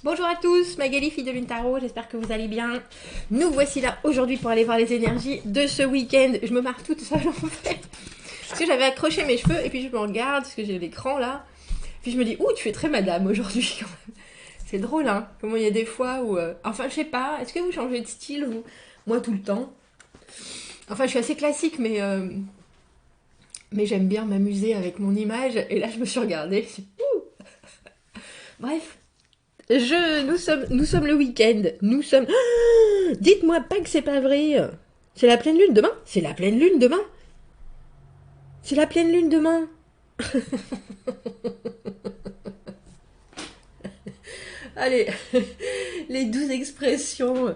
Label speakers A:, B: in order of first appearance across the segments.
A: Bonjour à tous, Magali, fille de Lune Tarot, j'espère que vous allez bien. Nous voici là aujourd'hui pour aller voir les énergies de ce week-end. Je me marre toute seule en fait. Parce que j'avais accroché mes cheveux et puis je me regarde parce que j'ai l'écran là. Puis je me dis, ouh, tu fais très madame aujourd'hui quand même. C'est drôle hein, comment il y a des fois où... Enfin je sais pas, est-ce que vous changez de style vous? Moi tout le temps. Enfin je suis assez classique mais j'aime bien m'amuser avec mon image. Et là je me suis regardée, je suis, ouh. Bref. Nous sommes le week-end. Nous sommes. Dites-moi pas que c'est pas vrai. C'est la pleine lune demain. C'est la pleine lune demain. C'est la pleine lune demain. Allez, les 12 expressions.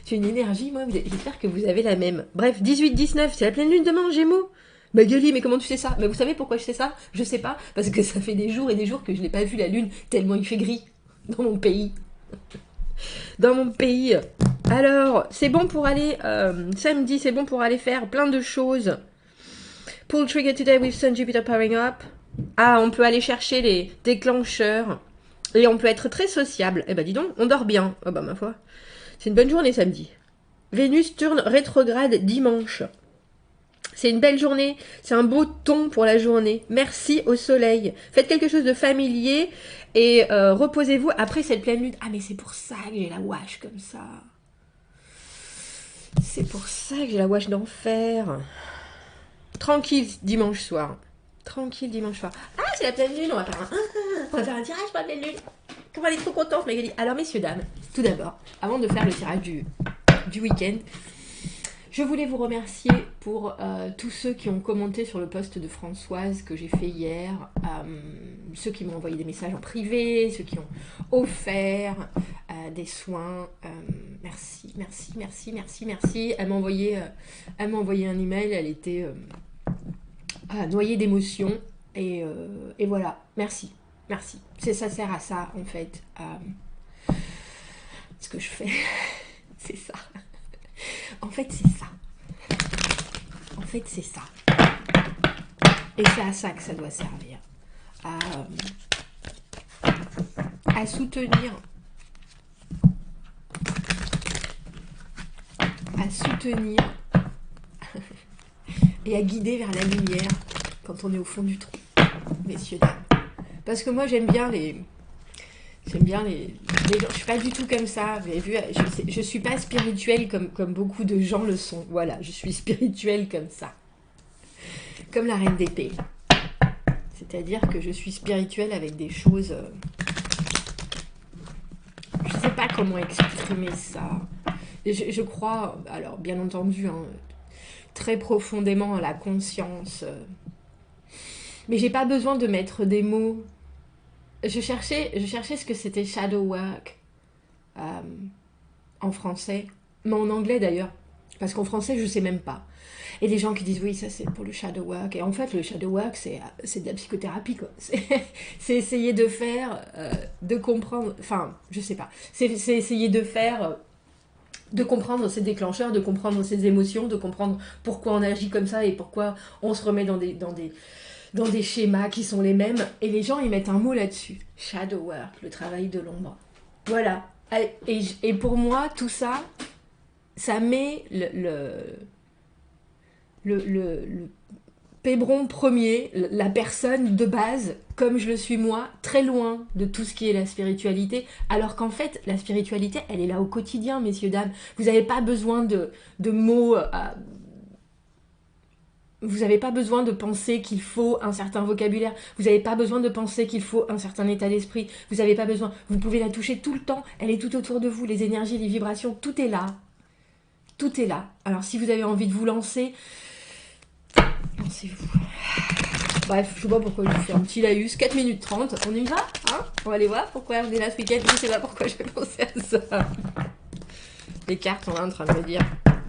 A: J'ai une énergie, moi. J'espère que vous avez la même. Bref, 18-19, c'est la pleine lune demain, Gémeaux. Magali, mais comment tu sais ça? Mais vous savez pourquoi je sais ça? Je sais pas, parce que ça fait des jours et des jours que je n'ai pas vu la lune, tellement il fait gris dans mon pays. Dans mon pays. Alors, c'est bon pour aller, samedi, c'est bon pour aller faire plein de choses. Pull trigger today with Sun Jupiter powering up. Ah, on peut aller chercher les déclencheurs. Et on peut être très sociable. Eh ben dis donc, on dort bien. Oh bah ma foi. C'est une bonne journée samedi. Vénus tourne rétrograde dimanche. C'est une belle journée, c'est un beau ton pour la journée. Merci au soleil. Faites quelque chose de familier et reposez-vous après cette pleine lune. Ah mais c'est pour ça que j'ai la wash comme ça. C'est pour ça que j'ai la wash d'enfer. Tranquille dimanche soir. Tranquille dimanche soir. Ah c'est la pleine lune, on va faire un tirage pour la pleine lune. Comment elle est trop contente Magali. Alors messieurs dames, tout d'abord, avant de faire le tirage du week-end, je voulais vous remercier pour tous ceux qui ont commenté sur le post de Françoise que j'ai fait hier, ceux qui m'ont envoyé des messages en privé, ceux qui ont offert des soins. Merci, merci, merci, merci, merci. Elle m'a envoyé un email, elle était noyée d'émotions et voilà, merci, merci. Ça sert à ça en fait. Ce que je fais, c'est ça. En fait, c'est ça. En fait, c'est ça. Et c'est à ça que ça doit servir. À soutenir. À soutenir. Et à guider vers la lumière quand on est au fond du trou. Messieurs, dames. Parce que moi, j'aime bien les gens. Je suis pas du tout comme ça. Vous avez vu, je suis pas spirituelle comme beaucoup de gens le sont. Voilà, je suis spirituelle comme ça. Comme la reine d'épée. C'est-à-dire que je suis spirituelle avec des choses... je sais pas comment exprimer ça. Je crois, alors bien entendu, hein, très profondément à la conscience. Mais j'ai pas besoin de mettre des mots. Je cherchais ce que c'était shadow work en français, mais en anglais d'ailleurs, parce qu'en français je sais même pas. Et les gens qui disent oui ça c'est pour le shadow work, et en fait le shadow work c'est de la psychothérapie quoi. C'est essayer de faire, de comprendre, enfin je sais pas, c'est essayer de faire, de comprendre ses déclencheurs, de comprendre ses émotions, de comprendre pourquoi on agit comme ça et pourquoi on se remet dans des schémas qui sont les mêmes, et les gens ils mettent un mot là-dessus, shadow work, le travail de l'ombre. Voilà. Et pour moi tout ça, ça met le pébron premier, la personne de base, comme je le suis moi, très loin de tout ce qui est la spiritualité, alors qu'en fait la spiritualité elle est là au quotidien, messieurs dames. Vous n'avez pas besoin de mots. Vous n'avez pas besoin de penser qu'il faut un certain vocabulaire. Vous n'avez pas besoin de penser qu'il faut un certain état d'esprit. Vous n'avez pas besoin. Vous pouvez la toucher tout le temps. Elle est tout autour de vous. Les énergies, les vibrations, tout est là. Tout est là. Alors si vous avez envie de vous lancer, lancez-vous. Bref, je sais pas pourquoi je fais un petit laïus. 4 minutes 30. On y va hein. On va aller voir pourquoi on est là ce week-end. Je sais pas pourquoi j'ai pensé à ça. Les cartes sont là en train de me dire...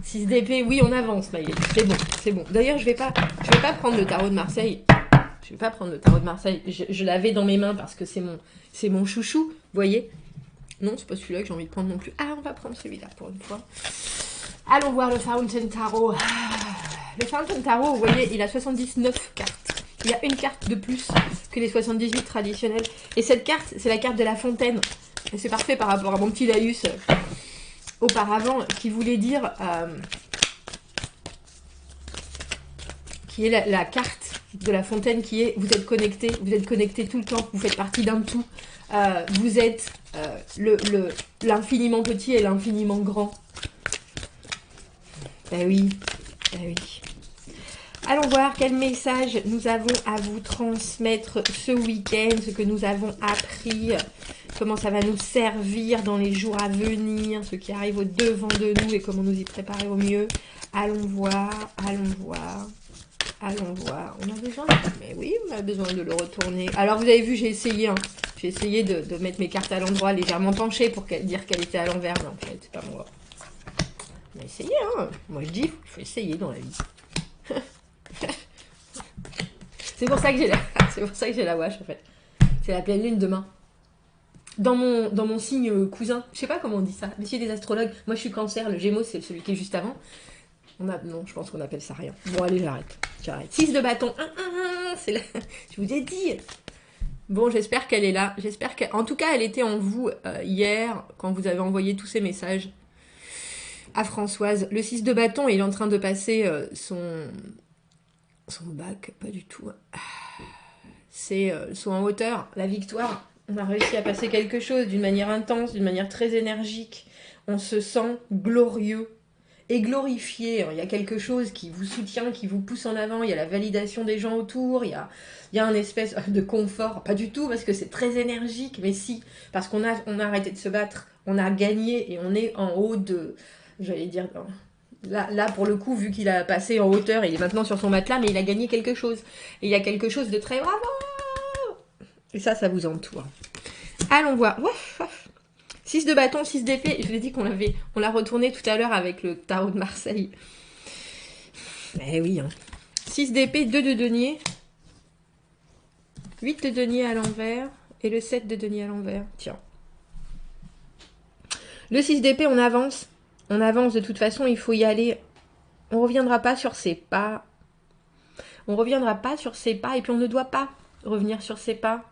A: 6 d'épée, oui, on avance, Maëlle. C'est bon, c'est bon. D'ailleurs, je vais pas prendre le tarot de Marseille. Je vais pas prendre le tarot de Marseille. Je l'avais dans mes mains parce que c'est mon chouchou, vous voyez. Non, c'est pas celui-là que j'ai envie de prendre non plus. Ah, on va prendre celui-là pour une fois. Allons voir le Fountain Tarot. Le Fountain Tarot, vous voyez, il a 79 cartes. Il y a une carte de plus que les 78 traditionnels. Et cette carte, c'est la carte de la fontaine. Et c'est parfait par rapport à mon petit laïus auparavant, qui voulait dire... qui est la carte de la fontaine, qui est vous êtes connecté tout le temps, vous faites partie d'un tout. Vous êtes l'infiniment petit et l'infiniment grand. Ben oui, ben oui. Allons voir quel message nous avons à vous transmettre ce week-end, ce que nous avons appris, comment ça va nous servir dans les jours à venir, ce qui arrive au devant de nous et comment nous y préparer au mieux. Allons voir, allons voir. Allons voir. On a besoin de... Mais oui, on a besoin de le retourner. Alors, vous avez vu, j'ai essayé. Hein. J'ai essayé de mettre mes cartes à l'endroit, légèrement penchées pour dire qu'elle était à l'envers. Mais en fait, c'est pas moi. On a essayé, hein. Moi, je dis, il faut essayer dans la vie. C'est pour ça que j'ai la... C'est pour ça que j'ai la wash, en fait. C'est la pleine lune demain. Dans mon signe cousin. Je sais pas comment on dit ça. Messieurs des astrologues. Moi, je suis cancer. Le Gémeaux, c'est celui qui est juste avant. Non, je pense qu'on appelle ça rien. Bon, allez, j'arrête. 6 de bâton. C'est là. Je vous ai dit. Bon, j'espère qu'elle est là. En tout cas, elle était en vous hier, quand vous avez envoyé tous ces messages à Françoise. Le 6 de bâton, il est en train de passer son bac. Pas du tout. C'est son en hauteur, la victoire. On a réussi à passer quelque chose d'une manière intense, d'une manière très énergique. On se sent glorieux. Et glorifié, il y a quelque chose qui vous soutient, qui vous pousse en avant, il y a la validation des gens autour, il y a un espèce de confort, pas du tout parce que c'est très énergique, mais si, parce qu'on a arrêté de se battre, on a gagné et on est en haut de, j'allais dire, là pour le coup, vu qu'il a passé en hauteur, il est maintenant sur son matelas, mais il a gagné quelque chose, et il y a quelque chose de très bravo, et ça vous entoure. Allons voir, ouf. 6 de bâton, 6 d'épée. Je vous ai dit qu'on l'a retourné tout à l'heure avec le tarot de Marseille. Eh oui, hein. 6 d'épée, 2 de denier. 8 de denier à l'envers. Et le 7 de denier à l'envers. Tiens. Le 6 d'épée, on avance. On avance de toute façon, il faut y aller. On ne reviendra pas sur ses pas. On ne reviendra pas sur ses pas. Et puis on ne doit pas revenir sur ses pas.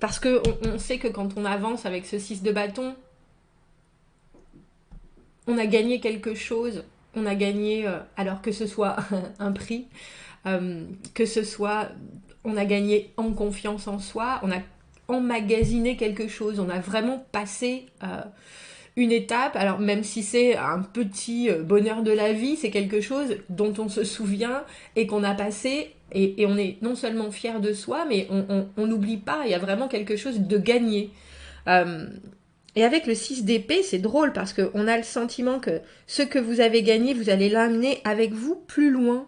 A: Parce qu'on sait que quand on avance avec ce 6 de bâton, on a gagné quelque chose. On a gagné, alors que ce soit un prix, que ce soit, on a gagné en confiance en soi, on a emmagasiné quelque chose, on a vraiment passé une étape. Alors même si c'est un petit bonheur de la vie, c'est quelque chose dont on se souvient et qu'on a passé... Et on est non seulement fier de soi, mais on n'oublie pas, il y a vraiment quelque chose de gagné. Et avec le 6 d'épée, c'est drôle parce qu'on a le sentiment que ce que vous avez gagné, vous allez l'amener avec vous plus loin.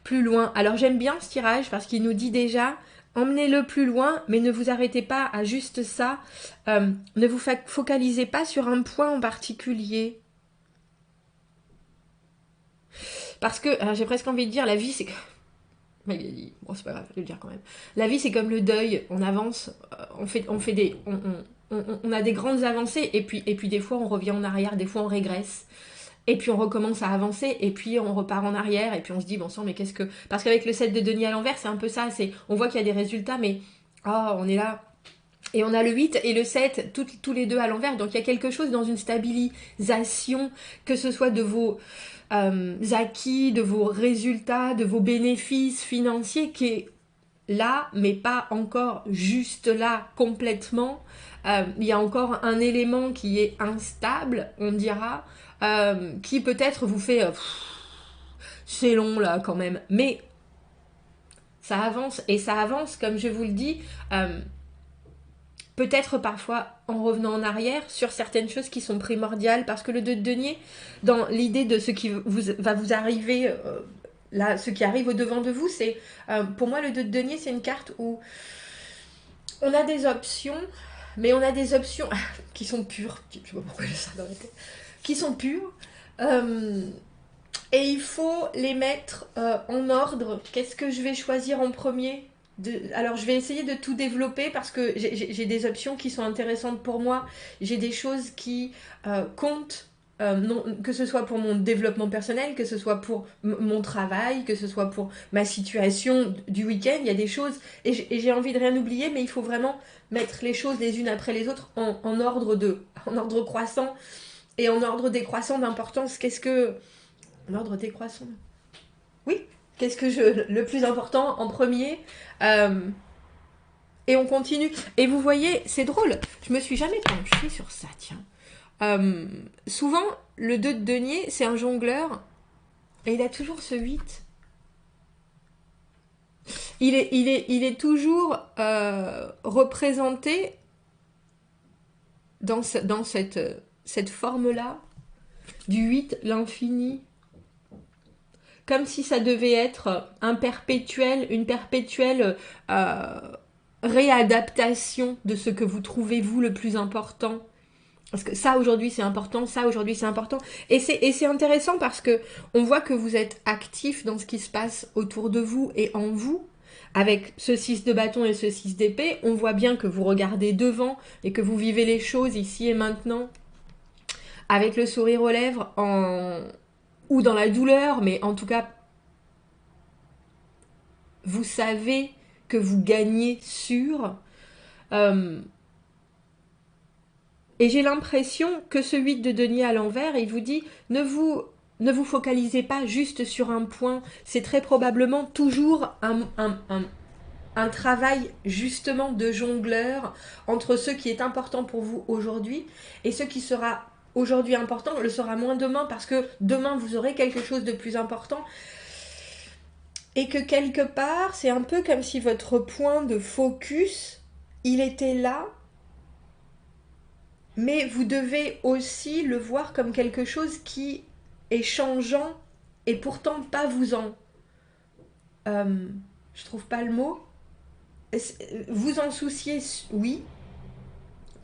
A: Plus loin. Alors j'aime bien ce tirage parce qu'il nous dit déjà, emmenez-le plus loin, mais ne vous arrêtez pas à juste ça. Ne vous focalisez pas sur un point en particulier. Parce que, j'ai presque envie de dire, la vie, c'est que... Bon, c'est pas grave, je vais le dire quand même. La vie, c'est comme le deuil. On avance, on a des grandes avancées, et puis des fois, on revient en arrière, des fois, on régresse. Et puis, on recommence à avancer, et puis, on repart en arrière, et puis, on se dit, bon sang, mais qu'est-ce que... Parce qu'avec le 7 de denier à l'envers, c'est un peu ça. On voit qu'il y a des résultats, mais... Oh, on est là... Et on a le 8 et le 7, tous les deux à l'envers. Donc, il y a quelque chose dans une stabilisation, que ce soit de vos... acquis, de vos résultats, de vos bénéfices financiers qui est là, mais pas encore juste là complètement. Il y a encore un élément qui est instable, on dira, qui peut-être vous fait c'est long là quand même, mais ça avance, et ça avance, comme je vous le dis, peut-être parfois en revenant en arrière sur certaines choses qui sont primordiales, parce que le 2 de denier, dans l'idée de ce qui va vous arriver, là, ce qui arrive au devant de vous, c'est, pour moi, le 2 de denier, c'est une carte où on a des options, mais on a des options qui sont pures, je sais pas pourquoi j'ai ça dans la tête, qui sont pures, et il faut les mettre en ordre. Qu'est-ce que je vais choisir en premier ? Alors je vais essayer de tout développer parce que j'ai des options qui sont intéressantes pour moi, j'ai des choses qui comptent non, que ce soit pour mon développement personnel, que ce soit pour mon travail, que ce soit pour ma situation du week-end, il y a des choses, et j'ai envie de rien oublier, mais il faut vraiment mettre les choses les unes après les autres en ordre croissant, et en ordre décroissant d'importance. En ordre décroissant. Oui, le plus important en premier, et on continue. Et vous voyez, c'est drôle, je me suis jamais penchée sur ça, tiens. Souvent, le 2 de denier, c'est un jongleur, et il a toujours ce 8. Il est toujours représenté dans cette forme-là, du 8, l'infini. Comme si ça devait être une perpétuelle réadaptation de ce que vous trouvez vous le plus important. Parce que ça aujourd'hui c'est important, ça aujourd'hui c'est important. Et c'est intéressant parce que on voit que vous êtes actif dans ce qui se passe autour de vous et en vous. Avec ce 6 de bâton et ce 6 d'épée, on voit bien que vous regardez devant et que vous vivez les choses ici et maintenant avec le sourire aux lèvres ou dans la douleur, mais en tout cas, vous savez que vous gagnez sur. Et j'ai l'impression que ce 8 de denier à l'envers, il vous dit, ne vous focalisez pas juste sur un point. C'est très probablement toujours un travail justement de jongleur entre ce qui est important pour vous aujourd'hui et ce qui sera aujourd'hui important le sera moins demain, parce que demain vous aurez quelque chose de plus important. Et que quelque part, c'est un peu comme si votre point de focus, il était là, mais vous devez aussi le voir comme quelque chose qui est changeant et pourtant pas vous en... je trouve pas le mot. Vous en soucier, oui.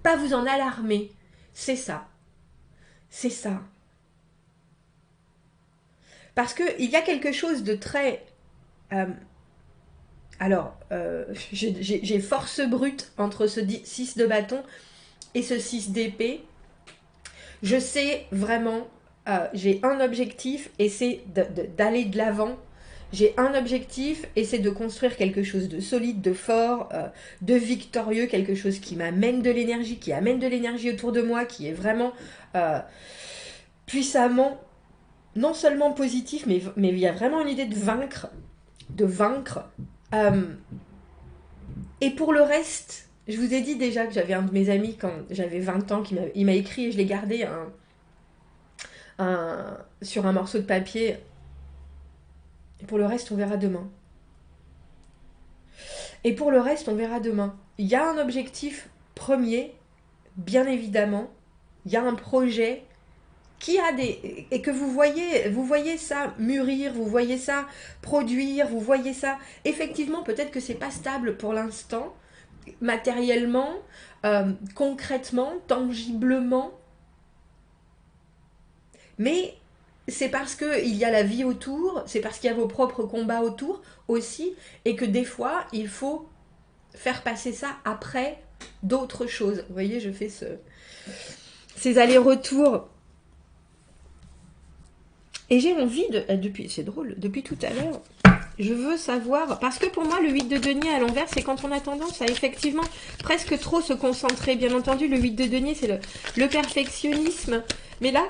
A: Pas vous en alarmer. C'est ça. C'est ça. Parce qu'il y a quelque chose de très... j'ai force brute entre ce 6 de bâton et ce 6 d'épée. Je sais vraiment, j'ai un objectif et c'est d'aller de l'avant. J'ai un objectif et c'est de construire quelque chose de solide, de fort, de victorieux, quelque chose qui m'amène de l'énergie, qui amène de l'énergie autour de moi, qui est vraiment puissamment, non seulement positif, mais il y a vraiment une idée de vaincre. Et pour le reste, je vous ai dit déjà que j'avais un de mes amis quand j'avais 20 ans, il m'a écrit et je l'ai gardé sur un morceau de papier. Et pour le reste, on verra demain. Et pour le reste, on verra demain. Il y a un objectif premier, bien évidemment. Il y a un projet qui a des... Et que vous voyez ça mûrir, vous voyez ça produire, vous voyez ça... Effectivement, peut-être que c'est pas stable pour l'instant, matériellement, concrètement, tangiblement. Mais c'est parce qu'il y a la vie autour, c'est parce qu'il y a vos propres combats autour aussi, et que des fois, il faut faire passer ça après d'autres choses. Vous voyez, je fais ces allers-retours. Et j'ai envie c'est drôle, depuis tout à l'heure, je veux savoir, parce que pour moi, le 8 de denier à l'envers, c'est quand on a tendance à effectivement presque trop se concentrer. Bien entendu, le 8 de denier, c'est le perfectionnisme. Mais là,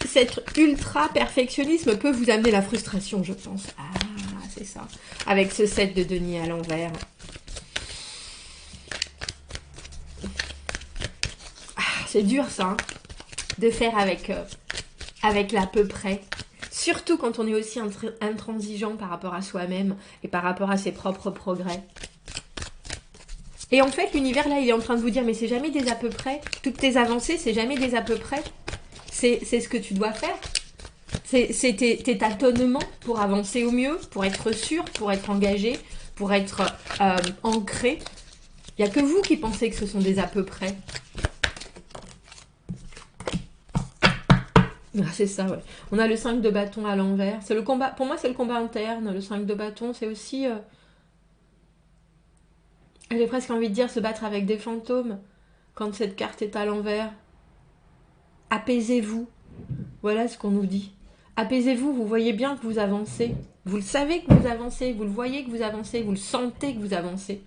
A: cet ultra-perfectionnisme peut vous amener la frustration, je pense. Ah, c'est ça. Avec ce 7 de denier à l'envers. Ah, c'est dur, ça, hein, de faire avec l'à peu près. Surtout quand on est aussi intransigeant par rapport à soi-même et par rapport à ses propres progrès. Et en fait, l'univers, là, il est en train de vous dire, mais c'est jamais des à peu près. Toutes tes avancées, c'est jamais des à peu près. C'est ce que tu dois faire. C'est tes tâtonnements pour avancer au mieux, pour être sûr, pour être engagé, pour être ancré. Il n'y a que vous qui pensez que ce sont des à peu près. Ah, c'est ça, ouais. On a le 5 de bâton à l'envers. C'est le combat. Pour moi, c'est le combat interne. Le 5 de bâton, c'est aussi... j'ai presque envie de dire se battre avec des fantômes quand cette carte est à l'envers. Apaisez-vous. Voilà ce qu'on nous dit. Apaisez-vous, vous voyez bien que vous avancez. Vous le savez que vous avancez, vous le voyez que vous avancez, vous le sentez que vous avancez.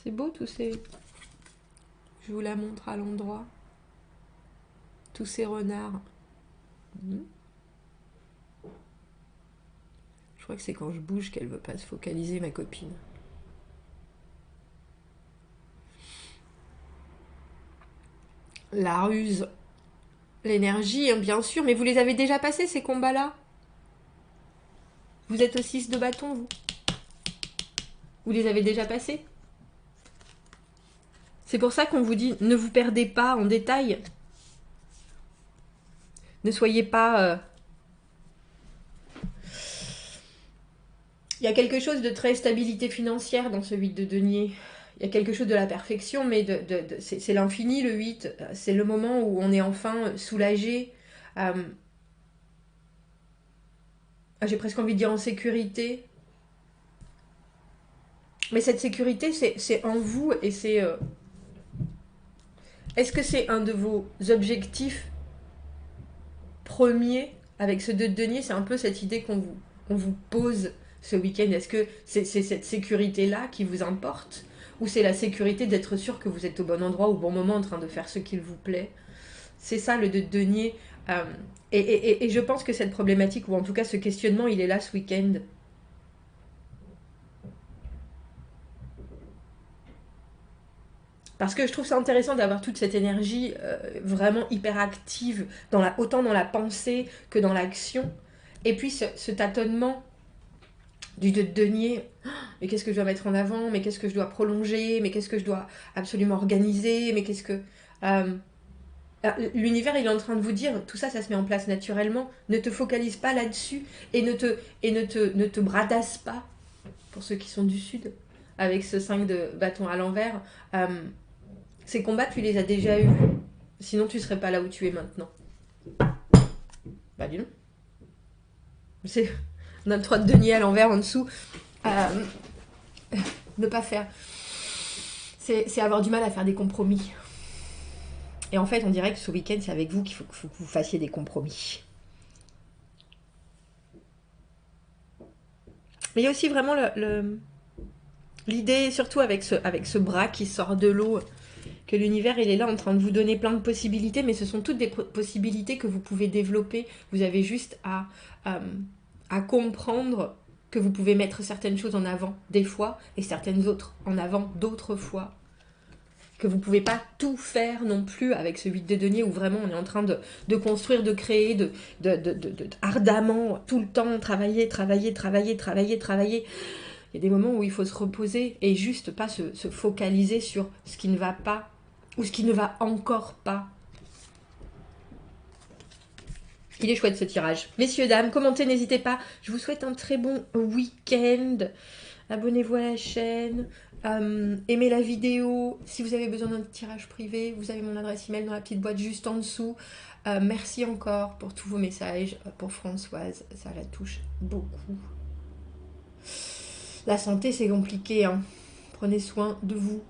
A: C'est beau tous ces... Je vous la montre à l'endroit. Tous ces renards. Je crois que c'est quand je bouge qu'elle veut pas se focaliser, ma copine. La ruse. L'énergie, hein, bien sûr. Mais vous les avez déjà passés, ces combats-là. Vous êtes au 6 de bâton, vous. Vous les avez déjà passés. C'est pour ça qu'on vous dit, ne vous perdez pas en détail. Ne soyez pas... Il y a quelque chose de très stabilité financière dans ce 8 de denier. Il y a quelque chose de la perfection, mais c'est l'infini, le 8. C'est le moment où on est enfin soulagé. J'ai presque envie de dire en sécurité. Mais cette sécurité, c'est en vous et c'est... Est-ce que c'est un de vos objectifs premiers avec ce 2 de denier? C'est un peu cette idée qu'on vous pose ce week-end. Est-ce que c'est cette sécurité-là qui vous importe? Ou c'est la sécurité d'être sûr que vous êtes au bon endroit, au bon moment, en train de faire ce qu'il vous plaît? C'est ça le 2 de denier. Et je pense que cette problématique, ou en tout cas ce questionnement, il est là ce week-end. Parce que je trouve ça intéressant d'avoir toute cette énergie vraiment hyper active, autant dans la pensée que dans l'action. Et puis ce tâtonnement du 2 de denier. Mais qu'est-ce que je dois mettre en avant? Mais qu'est-ce que je dois prolonger? Mais qu'est-ce que je dois absolument organiser? Mais qu'est-ce que... l'univers, il est en train de vous dire, tout ça, ça se met en place naturellement. Ne te focalise pas là-dessus et ne te bradasse pas, pour ceux qui sont du Sud, avec ce 5 de bâton à l'envers. Ces combats, tu les as déjà eus. Sinon, tu serais pas là où tu es maintenant. Bah, dis donc. On a le 3 de denier à l'envers en dessous. Ne pas faire. C'est avoir du mal à faire des compromis. Et en fait, on dirait que ce week-end, c'est avec vous qu'il faut que vous fassiez des compromis. Mais il y a aussi vraiment l'idée, surtout avec ce bras qui sort de l'eau, que l'univers, il est là en train de vous donner plein de possibilités, mais ce sont toutes des possibilités que vous pouvez développer. Vous avez juste à comprendre que vous pouvez mettre certaines choses en avant des fois, et certaines autres en avant d'autres fois. Que vous ne pouvez pas tout faire non plus avec ce 8 de denier où vraiment on est en train de construire, de créer, de ardemment, tout le temps, travailler. Il y a des moments où il faut se reposer et juste pas se focaliser sur ce qui ne va pas ou ce qui ne va encore pas. Il est chouette ce tirage. Messieurs, dames, commentez, n'hésitez pas. Je vous souhaite un très bon week-end. Abonnez-vous à la chaîne. Aimez la vidéo. Si vous avez besoin d'un tirage privé, vous avez mon adresse email dans la petite boîte juste en dessous. Merci encore pour tous vos messages. Pour Françoise, ça la touche beaucoup. La santé, c'est compliqué. Hein. Prenez soin de vous.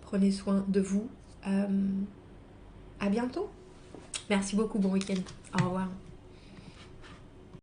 A: Prenez soin de vous. À bientôt. Merci beaucoup. Bon week-end. Au revoir.